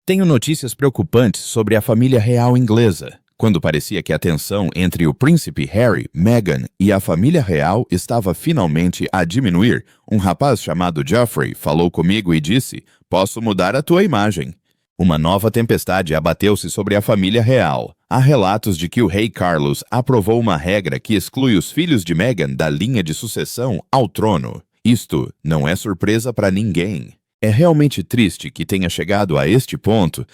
Tenho notícias preocupantes sobre a família real inglesa. Quando parecia que a tensão entre o príncipe Harry, Meghan e a família real estava finalmente a diminuir, um rapaz chamado Geoffrey falou comigo e disse: "Posso mudar a tua imagem." Uma nova tempestade abateu-se sobre a família real. Há relatos de que o rei Carlos aprovou uma regra que exclui os filhos de Meghan da linha de sucessão ao trono. Isto não é surpresa para ninguém. É realmente triste que tenha chegado a este ponto.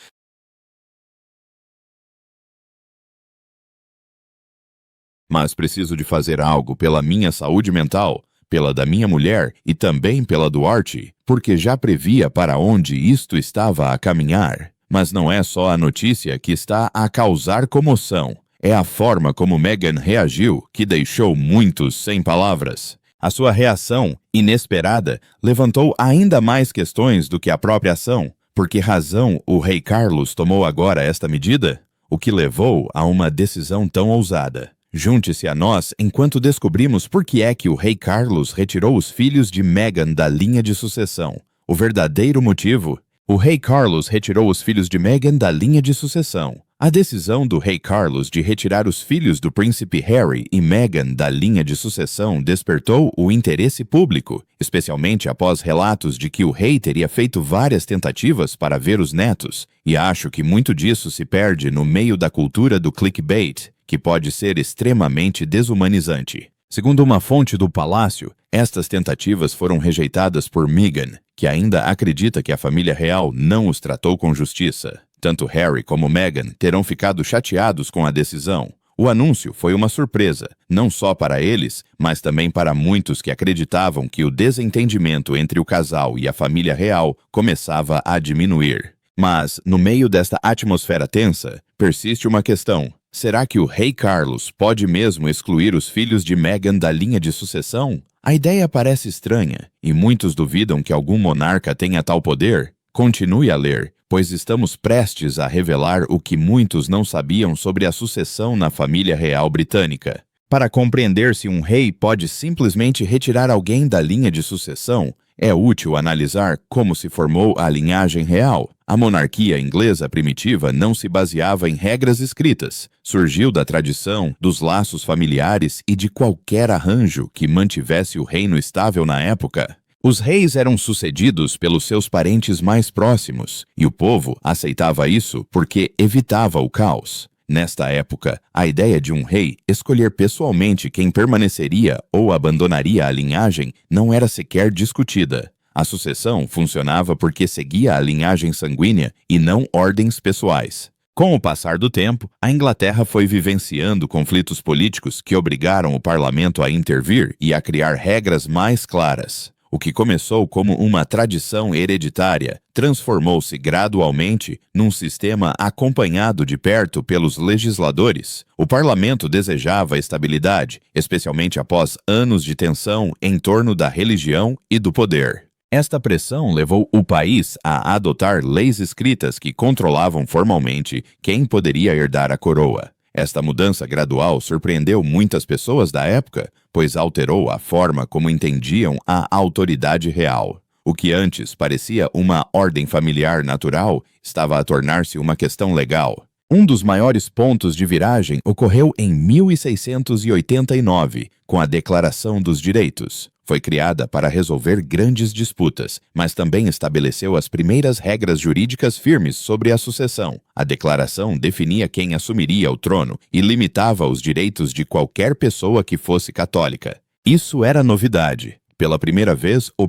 Mas preciso de fazer algo pela minha saúde mental, pela da minha mulher e também pela do Archie, porque já previa para onde isto estava a caminhar. Mas não é só a notícia que está a causar comoção. É a forma como Meghan reagiu que deixou muitos sem palavras. A sua reação, inesperada, levantou ainda mais questões do que a própria ação. Por que razão o rei Carlos tomou agora esta medida? O que levou a uma decisão tão ousada? Junte-se a nós enquanto descobrimos por que é que o rei Carlos retirou os filhos de Meghan da linha de sucessão. O verdadeiro motivo? O rei Carlos retirou os filhos de Meghan da linha de sucessão. A decisão do rei Carlos de retirar os filhos do príncipe Harry e Meghan da linha de sucessão despertou o interesse público, especialmente após relatos de que o rei teria feito várias tentativas para ver os netos, e acho que muito disso se perde no meio da cultura do clickbait, que pode ser extremamente desumanizante. Segundo uma fonte do palácio, estas tentativas foram rejeitadas por Meghan, que ainda acredita que a família real não os tratou com justiça. Tanto Harry como Meghan terão ficado chateados com a decisão. O anúncio foi uma surpresa, não só para eles, mas também para muitos que acreditavam que o desentendimento entre o casal e a família real começava a diminuir. Mas, no meio desta atmosfera tensa, persiste uma questão. Será que o rei Carlos pode mesmo excluir os filhos de Meghan da linha de sucessão? A ideia parece estranha, e muitos duvidam que algum monarca tenha tal poder. Continue a ler, pois estamos prestes a revelar o que muitos não sabiam sobre a sucessão na família real britânica. Para compreender se um rei pode simplesmente retirar alguém da linha de sucessão, é útil analisar como se formou a linhagem real. A monarquia inglesa primitiva não se baseava em regras escritas. Surgiu da tradição, dos laços familiares e de qualquer arranjo que mantivesse o reino estável na época. Os reis eram sucedidos pelos seus parentes mais próximos, e o povo aceitava isso porque evitava o caos. Nesta época, a ideia de um rei escolher pessoalmente quem permaneceria ou abandonaria a linhagem não era sequer discutida. A sucessão funcionava porque seguia a linhagem sanguínea e não ordens pessoais. Com o passar do tempo, a Inglaterra foi vivenciando conflitos políticos que obrigaram o parlamento a intervir e a criar regras mais claras. O que começou como uma tradição hereditária transformou-se gradualmente num sistema acompanhado de perto pelos legisladores. O parlamento desejava estabilidade, especialmente após anos de tensão em torno da religião e do poder. Esta pressão levou o país a adotar leis escritas que controlavam formalmente quem poderia herdar a coroa. Esta mudança gradual surpreendeu muitas pessoas da época, pois alterou a forma como entendiam a autoridade real. O que antes parecia uma ordem familiar natural estava a tornar-se uma questão legal. Um dos maiores pontos de viragem ocorreu em 1689, com a Declaração dos Direitos. Foi criada para resolver grandes disputas, mas também estabeleceu as primeiras regras jurídicas firmes sobre a sucessão. A declaração definia quem assumiria o trono e limitava os direitos de qualquer pessoa que fosse católica. Isso era novidade. Pela primeira vez, o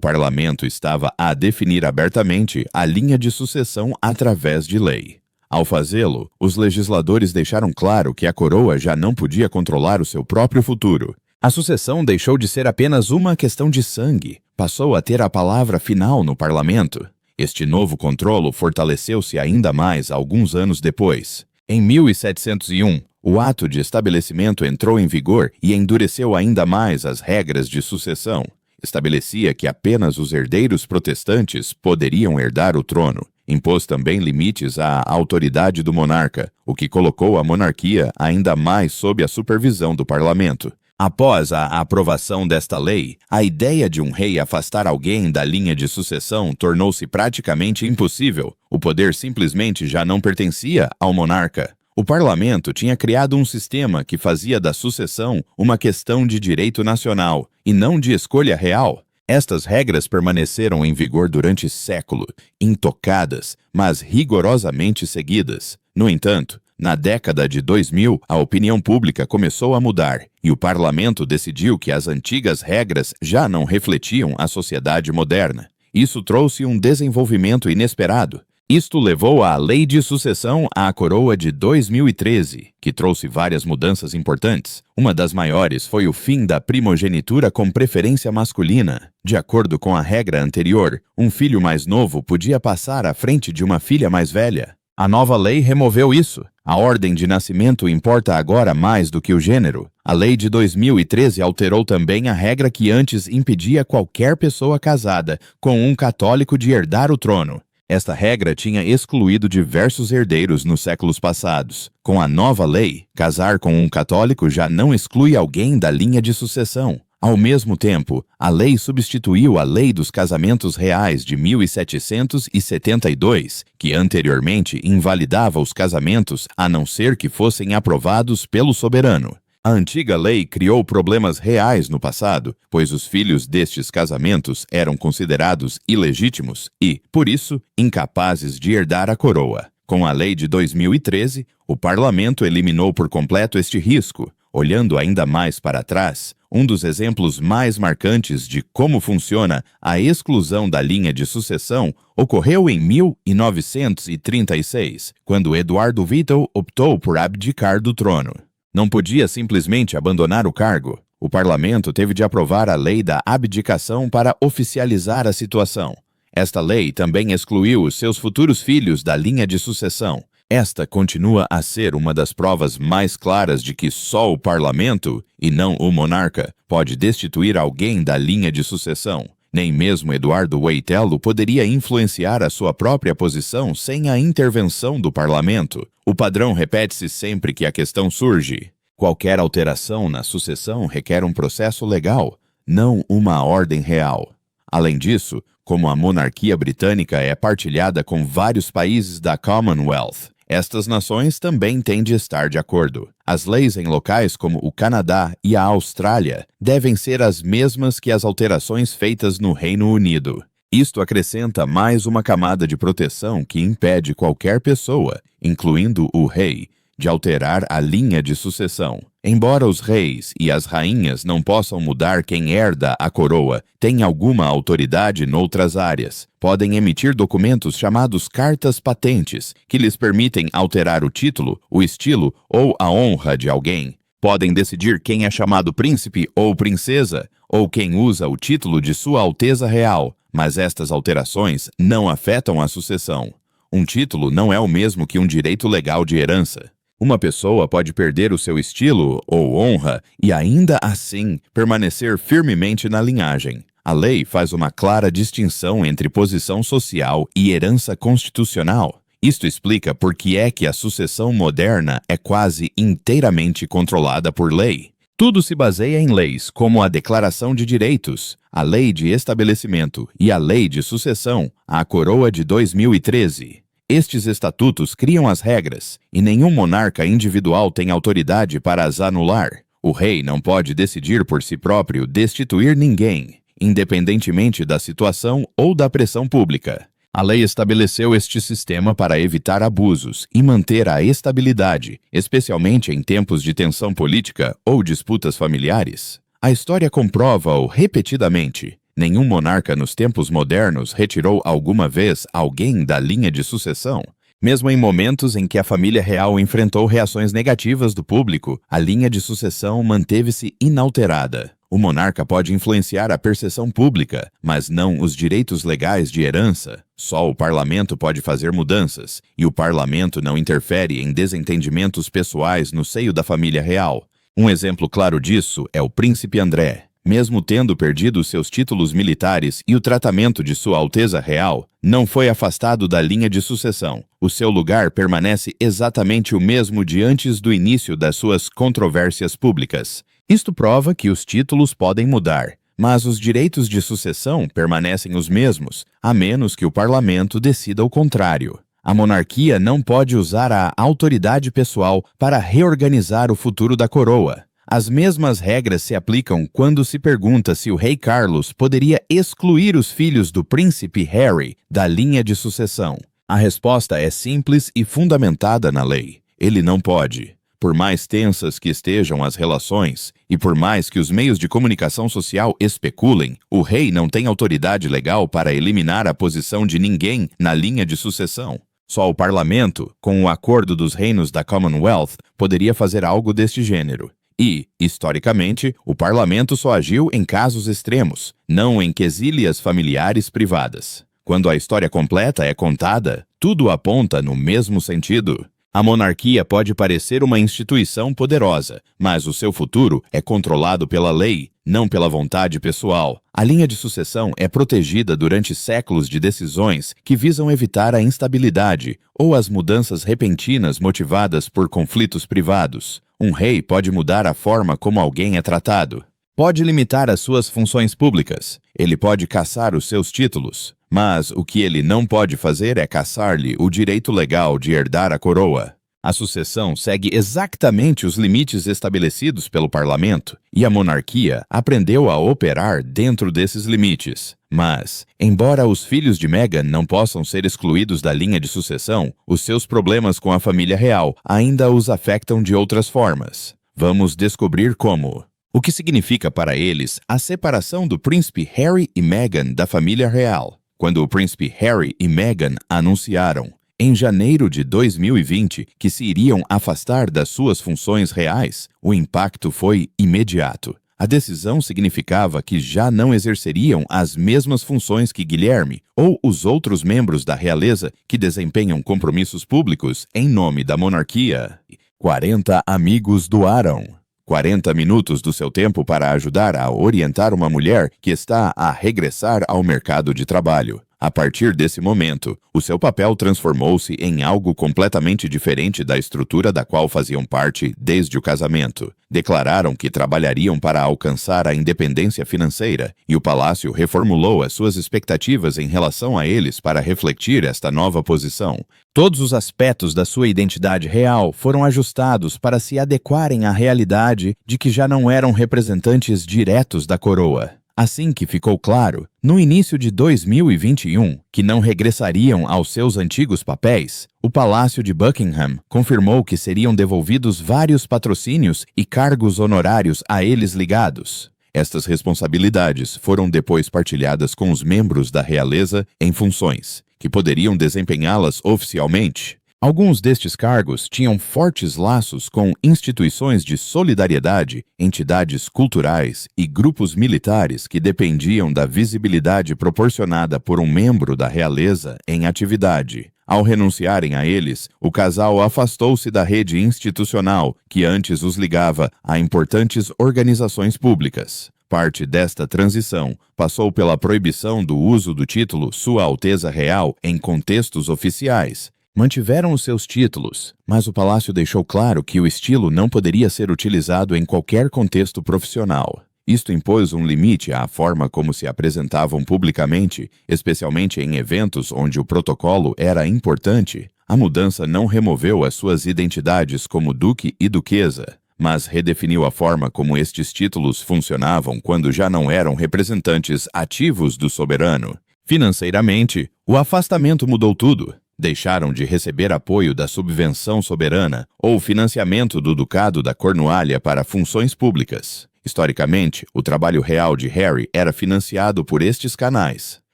parlamento estava a definir abertamente a linha de sucessão através de lei. Ao fazê-lo, os legisladores deixaram claro que a coroa já não podia controlar o seu próprio futuro. A sucessão deixou de ser apenas uma questão de sangue, passou a ter a palavra final no parlamento. Este novo controlo fortaleceu-se ainda mais alguns anos depois. Em 1701, o ato de estabelecimento entrou em vigor e endureceu ainda mais as regras de sucessão. Estabelecia que apenas os herdeiros protestantes poderiam herdar o trono. Impôs também limites à autoridade do monarca, o que colocou a monarquia ainda mais sob a supervisão do parlamento. Após a aprovação desta lei, a ideia de um rei afastar alguém da linha de sucessão tornou-se praticamente impossível. O poder simplesmente já não pertencia ao monarca. O parlamento tinha criado um sistema que fazia da sucessão uma questão de direito nacional e não de escolha real. Estas regras permaneceram em vigor durante séculos, intocadas, mas rigorosamente seguidas. No entanto, na década de 2000, a opinião pública começou a mudar e o parlamento decidiu que as antigas regras já não refletiam a sociedade moderna. Isso trouxe um desenvolvimento inesperado. Isto levou à Lei de Sucessão à Coroa de 2013, que trouxe várias mudanças importantes. Uma das maiores foi o fim da primogenitura com preferência masculina. De acordo com a regra anterior, um filho mais novo podia passar à frente de uma filha mais velha. A nova lei removeu isso. A ordem de nascimento importa agora mais do que o gênero. A lei de 2013 alterou também a regra que antes impedia qualquer pessoa casada com um católico de herdar o trono. Esta regra tinha excluído diversos herdeiros nos séculos passados. Com a nova lei, casar com um católico já não exclui alguém da linha de sucessão. Ao mesmo tempo, a lei substituiu a Lei dos Casamentos Reais de 1772, que anteriormente invalidava os casamentos a não ser que fossem aprovados pelo soberano. A antiga lei criou problemas reais no passado, pois os filhos destes casamentos eram considerados ilegítimos e, por isso, incapazes de herdar a coroa. Com a lei de 2013, o parlamento eliminou por completo este risco. Olhando ainda mais para trás, um dos exemplos mais marcantes de como funciona a exclusão da linha de sucessão ocorreu em 1936, quando Eduardo Wittel optou por abdicar do trono. Não podia simplesmente abandonar o cargo. O parlamento teve de aprovar a lei da abdicação para oficializar a situação. Esta lei também excluiu os seus futuros filhos da linha de sucessão. Esta continua a ser uma das provas mais claras de que só o parlamento, e não o monarca, pode destituir alguém da linha de sucessão. Nem mesmo Eduardo Waitelo poderia influenciar a sua própria posição sem a intervenção do parlamento. O padrão repete-se sempre que a questão surge. Qualquer alteração na sucessão requer um processo legal, não uma ordem real. Além disso, como a monarquia britânica é partilhada com vários países da Commonwealth, estas nações também têm de estar de acordo. As leis em locais como o Canadá e a Austrália devem ser as mesmas que as alterações feitas no Reino Unido. Isto acrescenta mais uma camada de proteção que impede qualquer pessoa, incluindo o rei, de alterar a linha de sucessão. Embora os reis e as rainhas não possam mudar quem herda a coroa, têm alguma autoridade noutras áreas. Podem emitir documentos chamados cartas patentes, que lhes permitem alterar o título, o estilo ou a honra de alguém. Podem decidir quem é chamado príncipe ou princesa, ou quem usa o título de Sua Alteza Real, mas estas alterações não afetam a sucessão. Um título não é o mesmo que um direito legal de herança. Uma pessoa pode perder o seu estilo ou honra e ainda assim permanecer firmemente na linhagem. A lei faz uma clara distinção entre posição social e herança constitucional. Isto explica por que é que a sucessão moderna é quase inteiramente controlada por lei. Tudo se baseia em leis, como a Declaração de Direitos, a Lei de Estabelecimento e a Lei de Sucessão, a Coroa de 2013. Estes estatutos criam as regras, e nenhum monarca individual tem autoridade para as anular. O rei não pode decidir por si próprio destituir ninguém, independentemente da situação ou da pressão pública. A lei estabeleceu este sistema para evitar abusos e manter a estabilidade, especialmente em tempos de tensão política ou disputas familiares. A história comprova-o repetidamente. Nenhum monarca nos tempos modernos retirou alguma vez alguém da linha de sucessão. Mesmo em momentos em que a família real enfrentou reações negativas do público, a linha de sucessão manteve-se inalterada. O monarca pode influenciar a percepção pública, mas não os direitos legais de herança. Só o parlamento pode fazer mudanças, e o parlamento não interfere em desentendimentos pessoais no seio da família real. Um exemplo claro disso é o príncipe André. Mesmo tendo perdido seus títulos militares e o tratamento de Sua Alteza Real, não foi afastado da linha de sucessão. O seu lugar permanece exatamente o mesmo de antes do início das suas controvérsias públicas. Isto prova que os títulos podem mudar, mas os direitos de sucessão permanecem os mesmos, a menos que o parlamento decida o contrário. A monarquia não pode usar a autoridade pessoal para reorganizar o futuro da coroa. As mesmas regras se aplicam quando se pergunta se o rei Carlos poderia excluir os filhos do príncipe Harry da linha de sucessão. A resposta é simples e fundamentada na lei. Ele não pode. Por mais tensas que estejam as relações, e por mais que os meios de comunicação social especulem, o rei não tem autoridade legal para eliminar a posição de ninguém na linha de sucessão. Só o parlamento, com o acordo dos reinos da Commonwealth, poderia fazer algo deste gênero. E, historicamente, o parlamento só agiu em casos extremos, não em quesílias familiares privadas. Quando a história completa é contada, tudo aponta no mesmo sentido. A monarquia pode parecer uma instituição poderosa, mas o seu futuro é controlado pela lei, não pela vontade pessoal. A linha de sucessão é protegida durante séculos de decisões que visam evitar a instabilidade ou as mudanças repentinas motivadas por conflitos privados. Um rei pode mudar a forma como alguém é tratado. Pode limitar as suas funções públicas. Ele pode cassar os seus títulos. Mas o que ele não pode fazer é cassar-lhe o direito legal de herdar a coroa. A sucessão segue exatamente os limites estabelecidos pelo parlamento, e a monarquia aprendeu a operar dentro desses limites. Mas, embora os filhos de Meghan não possam ser excluídos da linha de sucessão, os seus problemas com a família real ainda os afetam de outras formas. Vamos descobrir como. O que significa para eles a separação do príncipe Harry e Meghan da família real? Quando o príncipe Harry e Meghan anunciaram, em janeiro de 2020, que se iriam afastar das suas funções reais, o impacto foi imediato. A decisão significava que já não exerceriam as mesmas funções que Guilherme ou os outros membros da realeza que desempenham compromissos públicos em nome da monarquia. 40 amigos doaram 40 minutos do seu tempo para ajudar a orientar uma mulher que está a regressar ao mercado de trabalho. A partir desse momento, o seu papel transformou-se em algo completamente diferente da estrutura da qual faziam parte desde o casamento. Declararam que trabalhariam para alcançar a independência financeira, e o palácio reformulou as suas expectativas em relação a eles para refletir esta nova posição. Todos os aspectos da sua identidade real foram ajustados para se adequarem à realidade de que já não eram representantes diretos da coroa. Assim que ficou claro, no início de 2021, que não regressariam aos seus antigos papéis, o Palácio de Buckingham confirmou que seriam devolvidos vários patrocínios e cargos honorários a eles ligados. Estas responsabilidades foram depois partilhadas com os membros da realeza em funções, que poderiam desempenhá-las oficialmente. Alguns destes cargos tinham fortes laços com instituições de solidariedade, entidades culturais e grupos militares que dependiam da visibilidade proporcionada por um membro da realeza em atividade. Ao renunciarem a eles, o casal afastou-se da rede institucional que antes os ligava a importantes organizações públicas. Parte desta transição passou pela proibição do uso do título Sua Alteza Real em contextos oficiais. Mantiveram os seus títulos, mas o palácio deixou claro que o estilo não poderia ser utilizado em qualquer contexto profissional. Isto impôs um limite à forma como se apresentavam publicamente, especialmente em eventos onde o protocolo era importante. A mudança não removeu as suas identidades como duque e duquesa, mas redefiniu a forma como estes títulos funcionavam quando já não eram representantes ativos do soberano. Financeiramente, o afastamento mudou tudo. Deixaram de receber apoio da subvenção soberana ou financiamento do Ducado da Cornualha para funções públicas. Historicamente, o trabalho real de Harry era financiado por estes canais.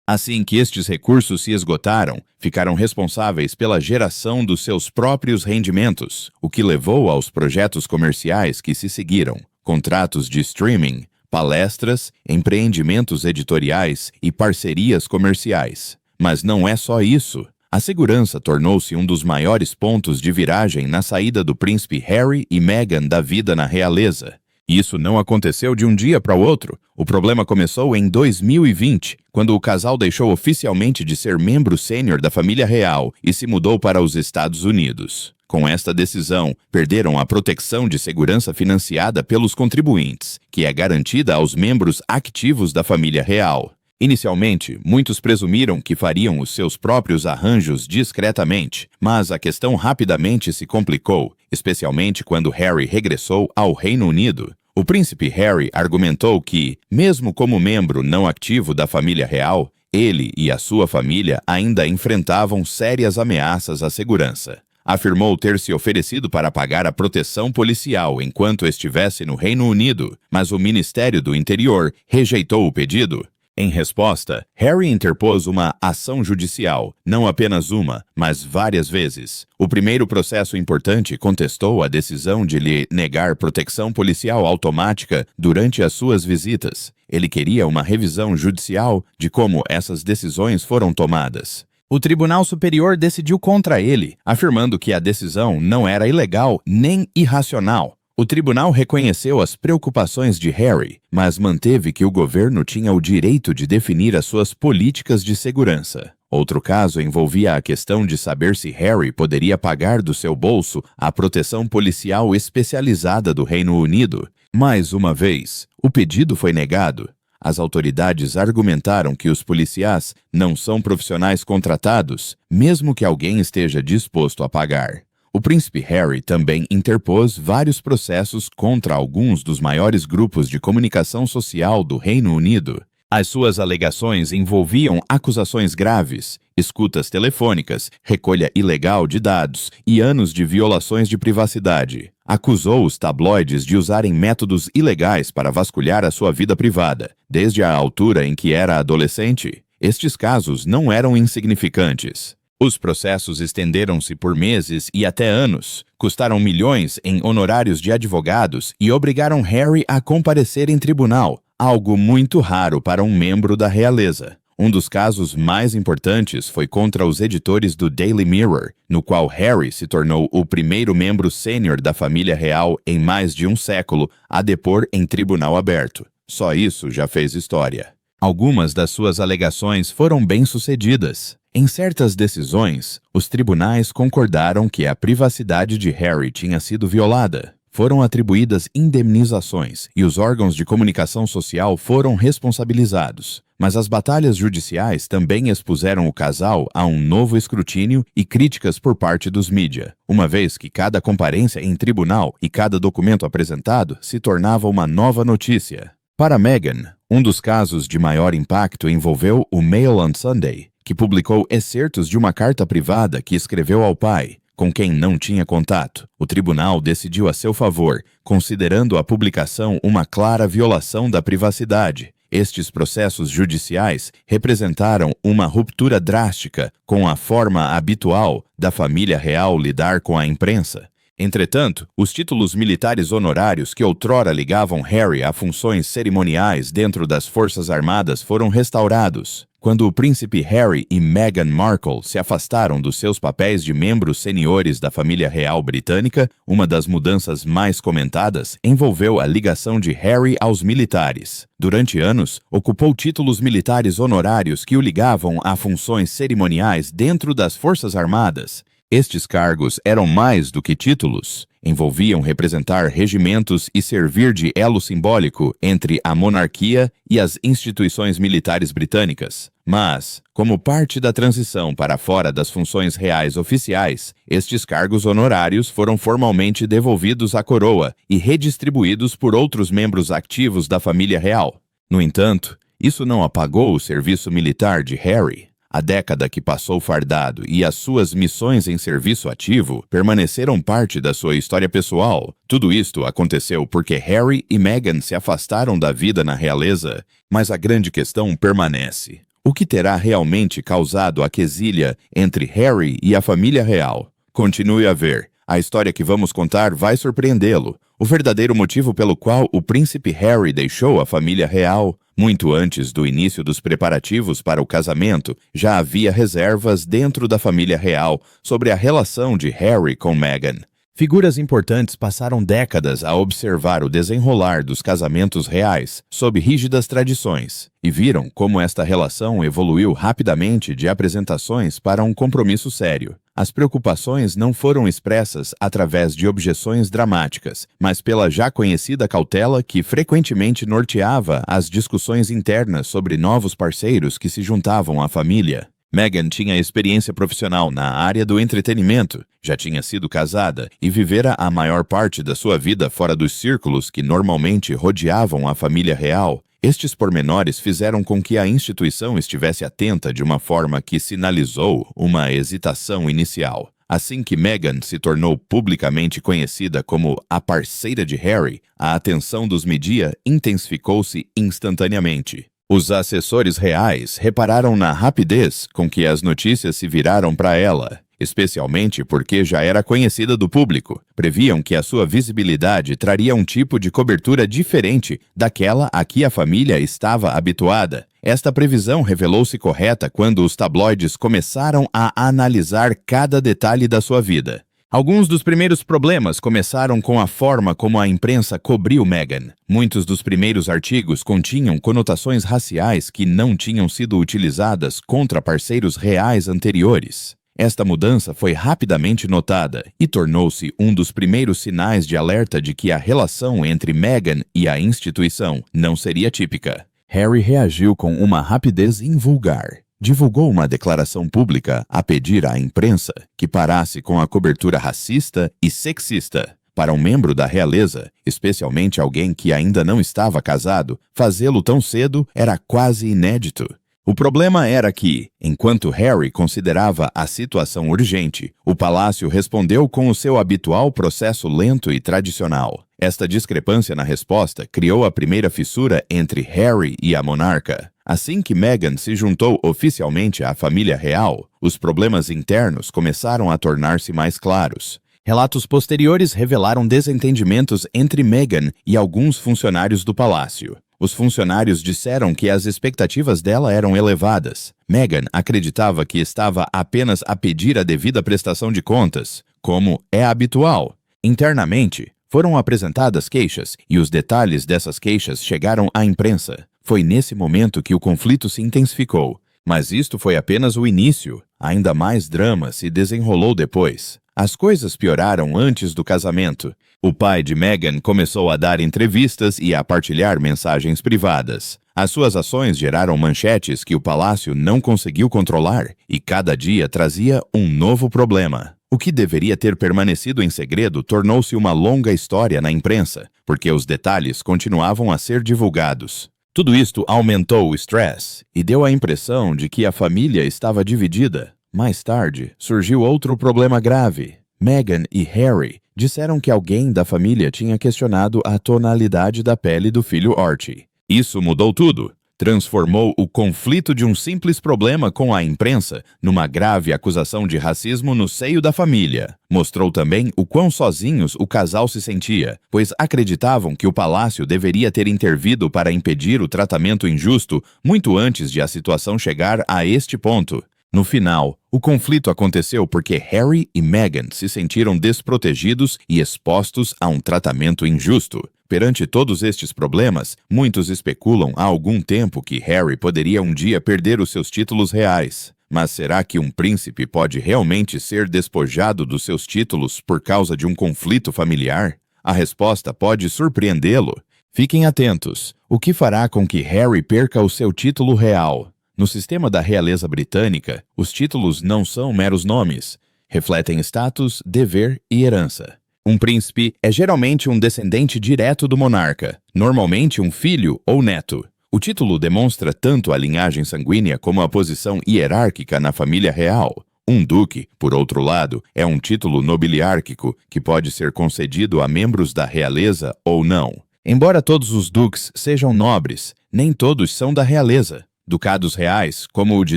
Assim que estes recursos se esgotaram, ficaram responsáveis pela geração dos seus próprios rendimentos, o que levou aos projetos comerciais que se seguiram, contratos de streaming, palestras, empreendimentos editoriais e parcerias comerciais. Mas não é só isso. A segurança tornou-se um dos maiores pontos de viragem na saída do príncipe Harry e Meghan da vida na realeza. Isso não aconteceu de um dia para o outro. O problema começou em 2020, quando o casal deixou oficialmente de ser membro sênior da família real e se mudou para os Estados Unidos. Com esta decisão, perderam a proteção de segurança financiada pelos contribuintes, que é garantida aos membros ativos da família real. Inicialmente, muitos presumiram que fariam os seus próprios arranjos discretamente, mas a questão rapidamente se complicou, especialmente quando Harry regressou ao Reino Unido. O príncipe Harry argumentou que, mesmo como membro não ativo da família real, ele e a sua família ainda enfrentavam sérias ameaças à segurança. Afirmou ter se oferecido para pagar a proteção policial enquanto estivesse no Reino Unido, mas o Ministério do Interior rejeitou o pedido. Em resposta, Harry interpôs uma ação judicial, não apenas uma, mas várias vezes. O primeiro processo importante contestou a decisão de lhe negar proteção policial automática durante as suas visitas. Ele queria uma revisão judicial de como essas decisões foram tomadas. O Tribunal Superior decidiu contra ele, afirmando que a decisão não era ilegal nem irracional. O tribunal reconheceu as preocupações de Harry, mas manteve que o governo tinha o direito de definir as suas políticas de segurança. Outro caso envolvia a questão de saber se Harry poderia pagar do seu bolso a proteção policial especializada do Reino Unido. Mais uma vez, o pedido foi negado. As autoridades argumentaram que os policiais não são profissionais contratados, mesmo que alguém esteja disposto a pagar. O príncipe Harry também interpôs vários processos contra alguns dos maiores grupos de comunicação social do Reino Unido. As suas alegações envolviam acusações graves, escutas telefônicas, recolha ilegal de dados e anos de violações de privacidade. Acusou os tabloides de usarem métodos ilegais para vasculhar a sua vida privada, desde a altura em que era adolescente. Estes casos não eram insignificantes. Os processos estenderam-se por meses e até anos, custaram milhões em honorários de advogados e obrigaram Harry a comparecer em tribunal, algo muito raro para um membro da realeza. Um dos casos mais importantes foi contra os editores do Daily Mirror, no qual Harry se tornou o primeiro membro sênior da família real em mais de um século a depor em tribunal aberto. Só isso já fez história. Algumas das suas alegações foram bem-sucedidas. Em certas decisões, os tribunais concordaram que a privacidade de Harry tinha sido violada. Foram atribuídas indemnizações e os órgãos de comunicação social foram responsabilizados. Mas as batalhas judiciais também expuseram o casal a um novo escrutínio e críticas por parte dos mídia, uma vez que cada comparência em tribunal e cada documento apresentado se tornava uma nova notícia. Para Meghan, um dos casos de maior impacto envolveu o Mail on Sunday, que publicou excertos de uma carta privada que escreveu ao pai, com quem não tinha contato. O tribunal decidiu a seu favor, considerando a publicação uma clara violação da privacidade. Estes processos judiciais representaram uma ruptura drástica com a forma habitual da família real lidar com a imprensa. Entretanto, os títulos militares honorários que outrora ligavam Harry a funções cerimoniais dentro das Forças Armadas foram restaurados. Quando o príncipe Harry e Meghan Markle se afastaram dos seus papéis de membros seniores da família real britânica, uma das mudanças mais comentadas envolveu a ligação de Harry aos militares. Durante anos, ocupou títulos militares honorários que o ligavam a funções cerimoniais dentro das Forças Armadas. Estes cargos eram mais do que títulos. Envolviam representar regimentos e servir de elo simbólico entre a monarquia e as instituições militares britânicas. Mas, como parte da transição para fora das funções reais oficiais, estes cargos honorários foram formalmente devolvidos à coroa e redistribuídos por outros membros ativos da família real. No entanto, isso não apagou o serviço militar de Harry. A década que passou fardado e as suas missões em serviço ativo permaneceram parte da sua história pessoal. Tudo isto aconteceu porque Harry e Meghan se afastaram da vida na realeza, mas a grande questão permanece. O que terá realmente causado a quesilha entre Harry e a família real? Continue a ver. A história que vamos contar vai surpreendê-lo. O verdadeiro motivo pelo qual o príncipe Harry deixou a família real. Muito antes do início dos preparativos para o casamento, já havia reservas dentro da família real sobre a relação de Harry com Meghan. Figuras importantes passaram décadas a observar o desenrolar dos casamentos reais sob rígidas tradições e viram como esta relação evoluiu rapidamente de apresentações para um compromisso sério. As preocupações não foram expressas através de objeções dramáticas, mas pela já conhecida cautela que frequentemente norteava as discussões internas sobre novos parceiros que se juntavam à família. Meghan tinha experiência profissional na área do entretenimento, já tinha sido casada e vivera a maior parte da sua vida fora dos círculos que normalmente rodeavam a família real. Estes pormenores fizeram com que a instituição estivesse atenta de uma forma que sinalizou uma hesitação inicial. Assim que Meghan se tornou publicamente conhecida como a parceira de Harry, a atenção dos mídia intensificou-se instantaneamente. Os assessores reais repararam na rapidez com que as notícias se viraram para ela, especialmente porque já era conhecida do público. Previam que a sua visibilidade traria um tipo de cobertura diferente daquela a que a família estava habituada. Esta previsão revelou-se correta quando os tabloides começaram a analisar cada detalhe da sua vida. Alguns dos primeiros problemas começaram com a forma como a imprensa cobriu Meghan. Muitos dos primeiros artigos continham conotações raciais que não tinham sido utilizadas contra parceiros reais anteriores. Esta mudança foi rapidamente notada e tornou-se um dos primeiros sinais de alerta de que a relação entre Meghan e a instituição não seria típica. Harry reagiu com uma rapidez invulgar. Divulgou uma declaração pública a pedir à imprensa que parasse com a cobertura racista e sexista. Para um membro da realeza, especialmente alguém que ainda não estava casado, fazê-lo tão cedo era quase inédito. O problema era que, enquanto Harry considerava a situação urgente, o palácio respondeu com o seu habitual processo lento e tradicional. Esta discrepância na resposta criou a primeira fissura entre Harry e a monarca. Assim que Meghan se juntou oficialmente à família real, os problemas internos começaram a tornar-se mais claros. Relatos posteriores revelaram desentendimentos entre Meghan e alguns funcionários do palácio. Os funcionários disseram que as expectativas dela eram elevadas. Meghan acreditava que estava apenas a pedir a devida prestação de contas, como é habitual. Internamente, foram apresentadas queixas e os detalhes dessas queixas chegaram à imprensa. Foi nesse momento que o conflito se intensificou. Mas isto foi apenas o início. Ainda mais drama se desenrolou depois. As coisas pioraram antes do casamento. O pai de Meghan começou a dar entrevistas e a partilhar mensagens privadas. As suas ações geraram manchetes que o palácio não conseguiu controlar e cada dia trazia um novo problema. O que deveria ter permanecido em segredo tornou-se uma longa história na imprensa, porque os detalhes continuavam a ser divulgados. Tudo isto aumentou o estresse e deu a impressão de que a família estava dividida. Mais tarde, surgiu outro problema grave. Meghan e Harry disseram que alguém da família tinha questionado a tonalidade da pele do filho Archie. Isso mudou tudo. Transformou o conflito de um simples problema com a imprensa numa grave acusação de racismo no seio da família. Mostrou também o quão sozinhos o casal se sentia, pois acreditavam que o palácio deveria ter intervido para impedir o tratamento injusto muito antes de a situação chegar a este ponto. No final, o conflito aconteceu porque Harry e Meghan se sentiram desprotegidos e expostos a um tratamento injusto. Perante todos estes problemas, muitos especulam há algum tempo que Harry poderia um dia perder os seus títulos reais. Mas será que um príncipe pode realmente ser despojado dos seus títulos por causa de um conflito familiar? A resposta pode surpreendê-lo. Fiquem atentos. O que fará com que Harry perca o seu título real? No sistema da realeza britânica, os títulos não são meros nomes. Refletem status, dever e herança. Um príncipe é geralmente um descendente direto do monarca, normalmente um filho ou neto. O título demonstra tanto a linhagem sanguínea como a posição hierárquica na família real. Um duque, por outro lado, é um título nobiliárquico que pode ser concedido a membros da realeza ou não. Embora todos os duques sejam nobres, nem todos são da realeza. Ducados reais, como o de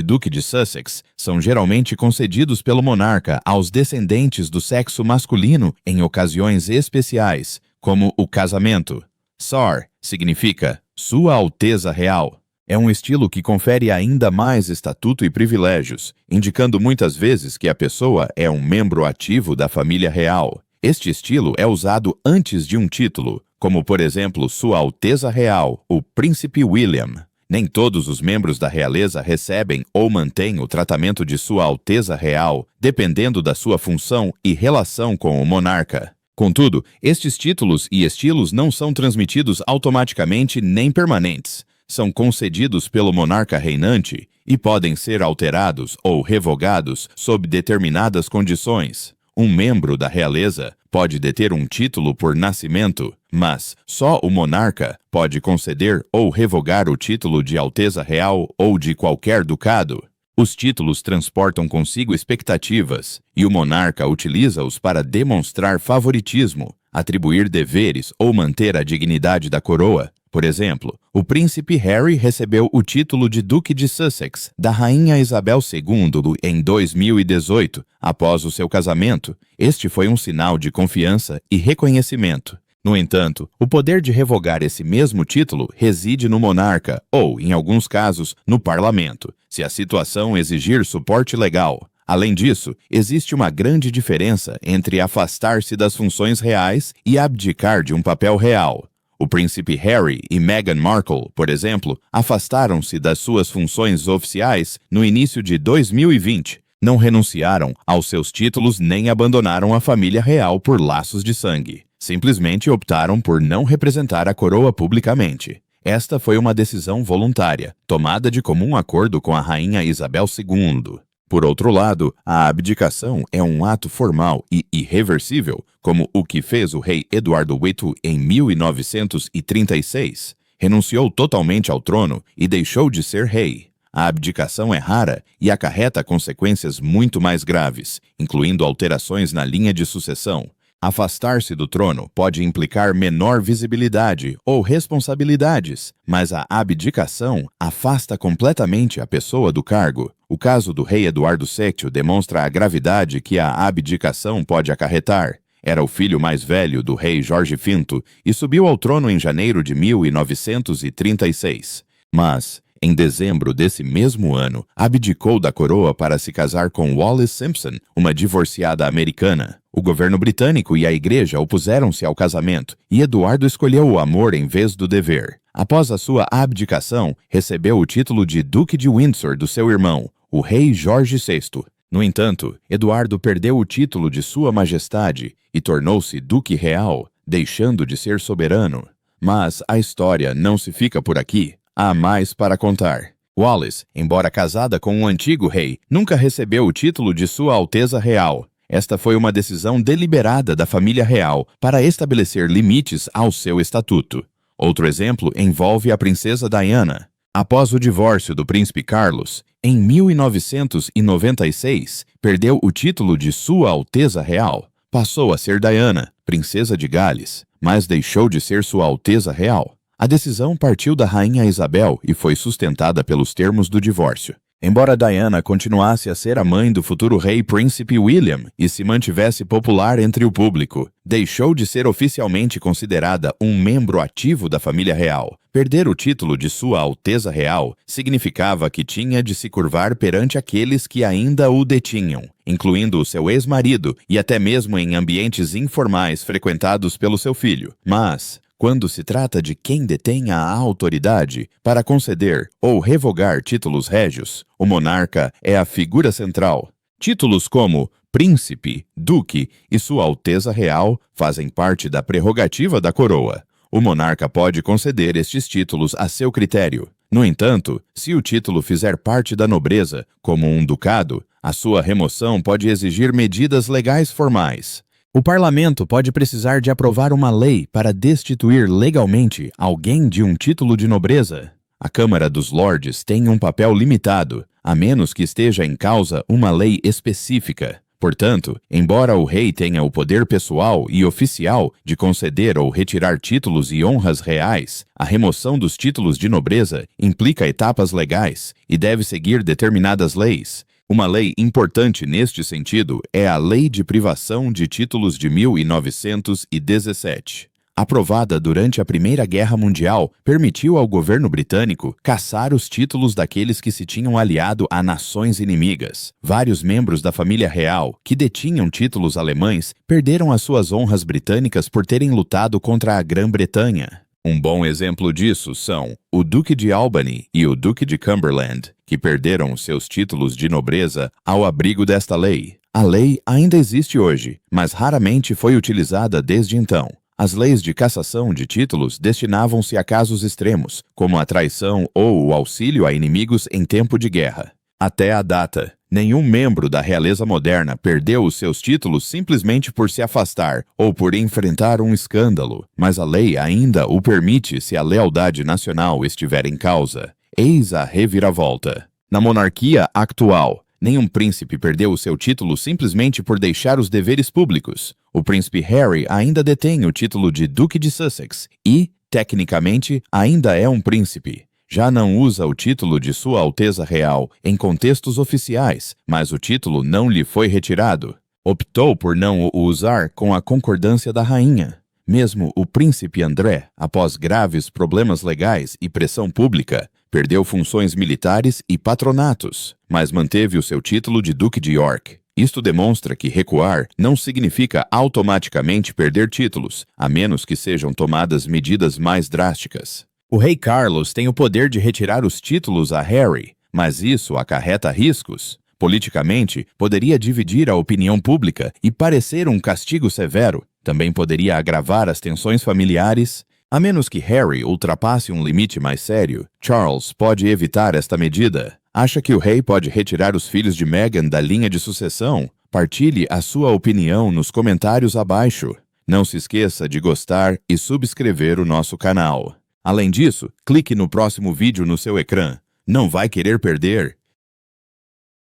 Duque de Sussex, são geralmente concedidos pelo monarca aos descendentes do sexo masculino em ocasiões especiais, como o casamento. Sir significa Sua Alteza Real. É um estilo que confere ainda mais estatuto e privilégios, indicando muitas vezes que a pessoa é um membro ativo da família real. Este estilo é usado antes de um título, como por exemplo Sua Alteza Real, o Príncipe William. Nem todos os membros da realeza recebem ou mantêm o tratamento de Sua Alteza Real, dependendo da sua função e relação com o monarca. Contudo, estes títulos e estilos não são transmitidos automaticamente nem permanentes. São concedidos pelo monarca reinante e podem ser alterados ou revogados sob determinadas condições. Um membro da realeza pode deter um título por nascimento, mas só o monarca pode conceder ou revogar o título de Alteza Real ou de qualquer ducado. Os títulos transportam consigo expectativas, e o monarca utiliza-os para demonstrar favoritismo, atribuir deveres ou manter a dignidade da coroa. Por exemplo, o príncipe Harry recebeu o título de Duque de Sussex da rainha Isabel II em 2018, após o seu casamento. Este foi um sinal de confiança e reconhecimento. No entanto, o poder de revogar esse mesmo título reside no monarca ou, em alguns casos, no parlamento, se a situação exigir suporte legal. Além disso, existe uma grande diferença entre afastar-se das funções reais e abdicar de um papel real. O príncipe Harry e Meghan Markle, por exemplo, afastaram-se das suas funções oficiais no início de 2020. Não renunciaram aos seus títulos nem abandonaram a família real por laços de sangue. Simplesmente optaram por não representar a coroa publicamente. Esta foi uma decisão voluntária, tomada de comum acordo com a rainha Isabel II. Por outro lado, a abdicação é um ato formal e irreversível, como o que fez o rei Eduardo VIII em 1936. Renunciou totalmente ao trono e deixou de ser rei. A abdicação é rara e acarreta consequências muito mais graves, incluindo alterações na linha de sucessão. Afastar-se do trono pode implicar menor visibilidade ou responsabilidades, mas a abdicação afasta completamente a pessoa do cargo. O caso do rei Eduardo VII demonstra a gravidade que a abdicação pode acarretar. Era o filho mais velho do rei Jorge V e subiu ao trono em janeiro de 1936. Mas, em dezembro desse mesmo ano, abdicou da coroa para se casar com Wallis Simpson, uma divorciada americana. O governo britânico e a igreja opuseram-se ao casamento, e Eduardo escolheu o amor em vez do dever. Após a sua abdicação, recebeu o título de Duque de Windsor do seu irmão, o rei Jorge VI. No entanto, Eduardo perdeu o título de Sua Majestade e tornou-se Duque Real, deixando de ser soberano. Mas a história não se fica por aqui. Há mais para contar. Wallis, embora casada com um antigo rei, nunca recebeu o título de Sua Alteza Real. Esta foi uma decisão deliberada da família real para estabelecer limites ao seu estatuto. Outro exemplo envolve a princesa Diana. Após o divórcio do príncipe Carlos, em 1996, perdeu o título de Sua Alteza Real. Passou a ser Diana, princesa de Gales, mas deixou de ser Sua Alteza Real. A decisão partiu da rainha Isabel e foi sustentada pelos termos do divórcio. Embora Diana continuasse a ser a mãe do futuro rei Príncipe William e se mantivesse popular entre o público, deixou de ser oficialmente considerada um membro ativo da família real. Perder o título de Sua Alteza Real significava que tinha de se curvar perante aqueles que ainda o detinham, incluindo o seu ex-marido e até mesmo em ambientes informais frequentados pelo seu filho. Mas, quando se trata de quem detém a autoridade para conceder ou revogar títulos régios, o monarca é a figura central. Títulos como príncipe, duque e Sua Alteza Real fazem parte da prerrogativa da coroa. O monarca pode conceder estes títulos a seu critério. No entanto, se o título fizer parte da nobreza, como um ducado, a sua remoção pode exigir medidas legais formais. O parlamento pode precisar de aprovar uma lei para destituir legalmente alguém de um título de nobreza. A Câmara dos Lordes tem um papel limitado, a menos que esteja em causa uma lei específica. Portanto, embora o rei tenha o poder pessoal e oficial de conceder ou retirar títulos e honras reais, a remoção dos títulos de nobreza implica etapas legais e deve seguir determinadas leis. Uma lei importante neste sentido é a Lei de Privação de Títulos de 1917. aprovada durante a Primeira Guerra Mundial, permitiu ao governo britânico caçar os títulos daqueles que se tinham aliado a nações inimigas. Vários membros da família real, que detinham títulos alemães, perderam as suas honras britânicas por terem lutado contra a Grã-Bretanha. Um bom exemplo disso são o Duque de Albany e o Duque de Cumberland, que perderam seus títulos de nobreza ao abrigo desta lei. A lei ainda existe hoje, mas raramente foi utilizada desde então. As leis de cassação de títulos destinavam-se a casos extremos, como a traição ou o auxílio a inimigos em tempo de guerra. Até a data, nenhum membro da realeza moderna perdeu os seus títulos simplesmente por se afastar ou por enfrentar um escândalo, mas a lei ainda o permite se a lealdade nacional estiver em causa. Eis a reviravolta. Na monarquia atual, nenhum príncipe perdeu o seu título simplesmente por deixar os deveres públicos. O príncipe Harry ainda detém o título de Duque de Sussex e, tecnicamente, ainda é um príncipe. Já não usa o título de Sua Alteza Real em contextos oficiais, mas o título não lhe foi retirado. Optou por não o usar com a concordância da rainha. Mesmo o príncipe André, após graves problemas legais e pressão pública, perdeu funções militares e patronatos, mas manteve o seu título de Duque de York. Isto demonstra que recuar não significa automaticamente perder títulos, a menos que sejam tomadas medidas mais drásticas. O rei Carlos tem o poder de retirar os títulos a Harry, mas isso acarreta riscos. Politicamente, poderia dividir a opinião pública e parecer um castigo severo. Também poderia agravar as tensões familiares. A menos que Harry ultrapasse um limite mais sério, Charles pode evitar esta medida. Acha que o rei pode retirar os filhos de Meghan da linha de sucessão? Partilhe a sua opinião nos comentários abaixo. Não se esqueça de gostar e subscrever o nosso canal. Além disso, clique no próximo vídeo no seu ecrã. Não vai querer perder?